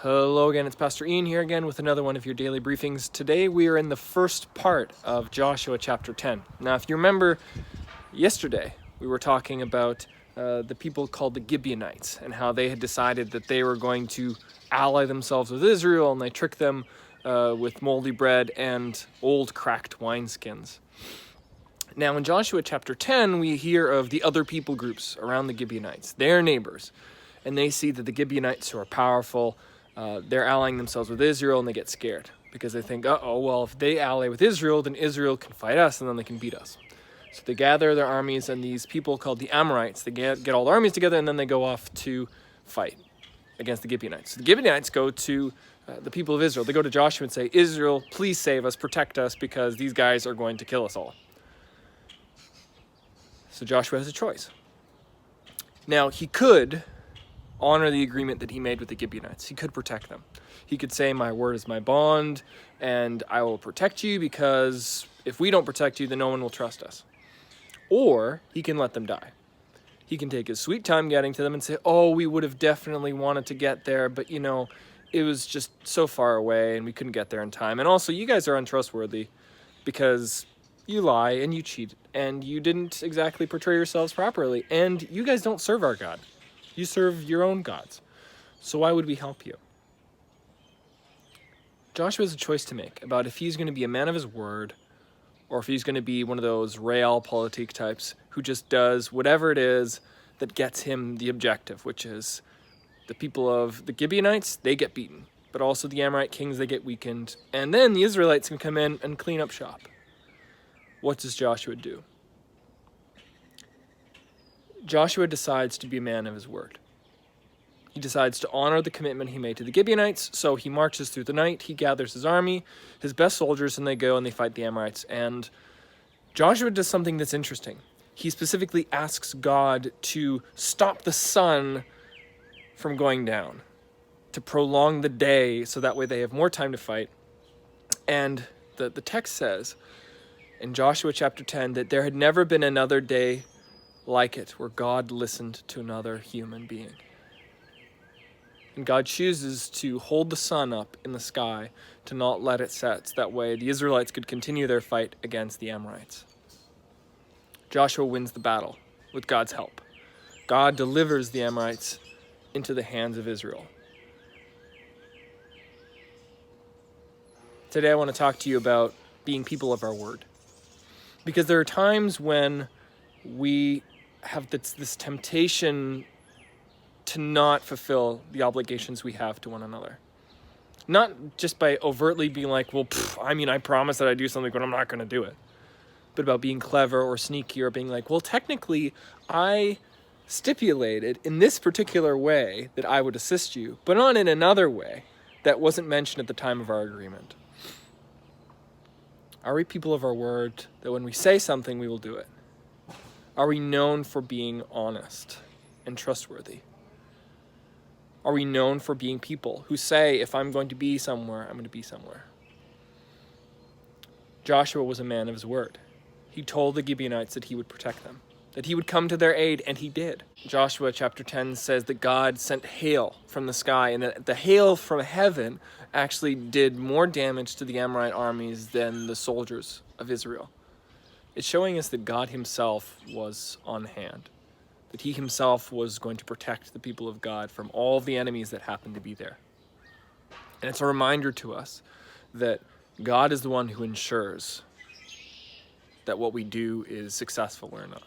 Hello again, it's Pastor Ian here again with another one of your daily briefings. Today we are in the first part of Joshua chapter 10. Now if you remember, yesterday we were talking about the people called the Gibeonites and how they had decided that they were going to ally themselves with Israel, and they tricked them with moldy bread and old cracked wineskins. Now in Joshua chapter 10 we hear of the other people groups around the Gibeonites, their neighbors, and they see that the Gibeonites who are powerful, they're allying themselves with Israel, and they get scared because they think, well, if they ally with Israel, then Israel can fight us and then they can beat us. So they gather their armies, and these people called the Amorites, they get all their armies together, and then they go off to fight against the Gibeonites. So the Gibeonites go to the people of Israel. They go to Joshua and say, Israel, please save us, protect us, because these guys are going to kill us all. So Joshua has a choice. Now, he could honor the agreement that he made with the Gibeonites. He could protect them. He could say, my word is my bond, and I will protect you, because if we don't protect you, then no one will trust us. Or he can let them die. He can take his sweet time getting to them and say, we would have definitely wanted to get there, but it was just so far away and we couldn't get there in time. And also, you guys are untrustworthy because you lie and you cheat and you didn't exactly portray yourselves properly, and you guys don't serve our God. You serve your own gods. So why would we help you? Joshua has a choice to make about if he's going to be a man of his word, or if he's going to be one of those realpolitik types who just does whatever it is that gets him the objective, which is the people of the Gibeonites, they get beaten, but also the Amorite kings, they get weakened, and then the Israelites can come in and clean up shop. What does Joshua do? Joshua decides to be a man of his word. He decides to honor the commitment he made to the Gibeonites, so he marches through the night, he gathers his army, his best soldiers, and they go and they fight the Amorites. And Joshua does something that's interesting. He specifically asks God to stop the sun from going down, to prolong the day so that way they have more time to fight. And the text says in Joshua chapter 10 that there had never been another day like it where God listened to another human being. And God chooses to hold the sun up in the sky to not let it set, so that way the Israelites could continue their fight against the Amorites. Joshua wins the battle with God's help. God delivers the Amorites into the hands of Israel. Today I want to talk to you about being people of our word. Because there are times when we have this temptation to not fulfill the obligations we have to one another. Not just by overtly being like, I promise that I do something, but I'm not going to do it. But about being clever or sneaky, or being like, technically, I stipulated in this particular way that I would assist you, but not in another way that wasn't mentioned at the time of our agreement. Are we people of our word that when we say something, we will do it? Are we known for being honest and trustworthy? Are we known for being people who say, if I'm going to be somewhere, I'm going to be somewhere? Joshua was a man of his word. He told the Gibeonites that he would protect them, that he would come to their aid, and he did. Joshua chapter 10 says that God sent hail from the sky, and that the hail from heaven actually did more damage to the Amorite armies than the soldiers of Israel. It's showing us that God himself was on hand, that he himself was going to protect the people of God from all of the enemies that happened to be there. And it's a reminder to us that God is the one who ensures that what we do is successful or not.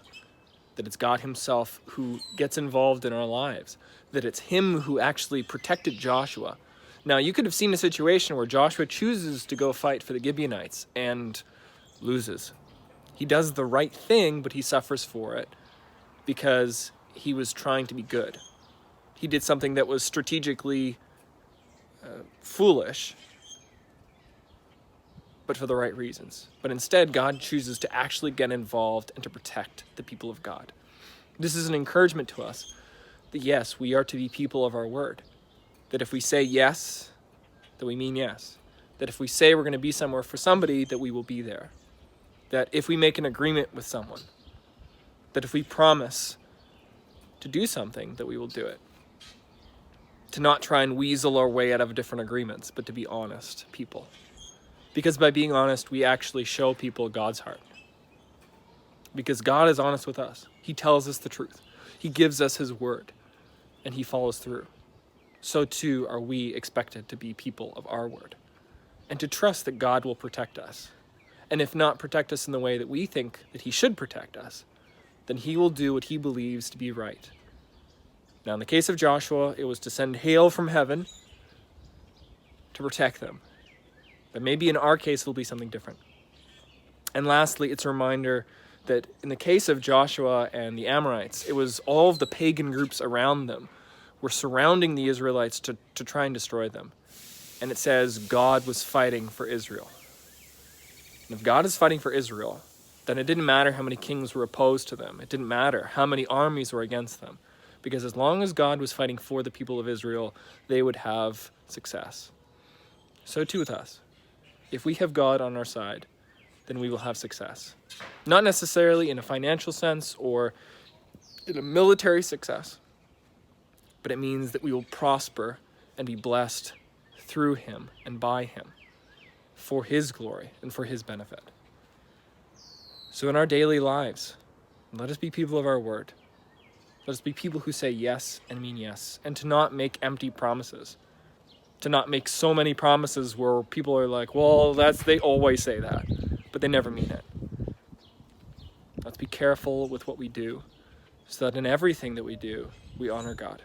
That it's God himself who gets involved in our lives. That it's him who actually protected Joshua. Now, you could have seen a situation where Joshua chooses to go fight for the Gibeonites and loses. He does the right thing, but he suffers for it because he was trying to be good. He did something that was strategically foolish, but for the right reasons. But instead, God chooses to actually get involved and to protect the people of God. This is an encouragement to us that yes, we are to be people of our word. That if we say yes, that we mean yes. That if we say we're going to be somewhere for somebody, that we will be there. That if we make an agreement with someone, that if we promise to do something, that we will do it. to not try and weasel our way out of different agreements, but to be honest people. Because by being honest, we actually show people God's heart. Because God is honest with us. He tells us the truth. He gives us his word, and he follows through. So too are we expected to be people of our word, and to trust that God will protect us. And if not protect us in the way that we think that he should protect us, then he will do what he believes to be right. Now, in the case of Joshua, it was to send hail from heaven to protect them. But maybe in our case, it'll be something different. And lastly, it's a reminder that in the case of Joshua and the Amorites, it was all of the pagan groups around them were surrounding the Israelites to try and destroy them. And it says God was fighting for Israel. And if God is fighting for Israel, then it didn't matter how many kings were opposed to them. It didn't matter how many armies were against them. Because as long as God was fighting for the people of Israel, they would have success. So too with us. If we have God on our side, then we will have success. Not necessarily in a financial sense or in a military success, but it means that we will prosper and be blessed through him and by him for his glory and for his benefit. So in our daily lives, let us be people of our word. Let us be people who say yes and mean yes, and to not make empty promises. To not make so many promises where people are like, well, they always say that, but they never mean it. Let's be careful with what we do, so that in everything that we do, we honor God.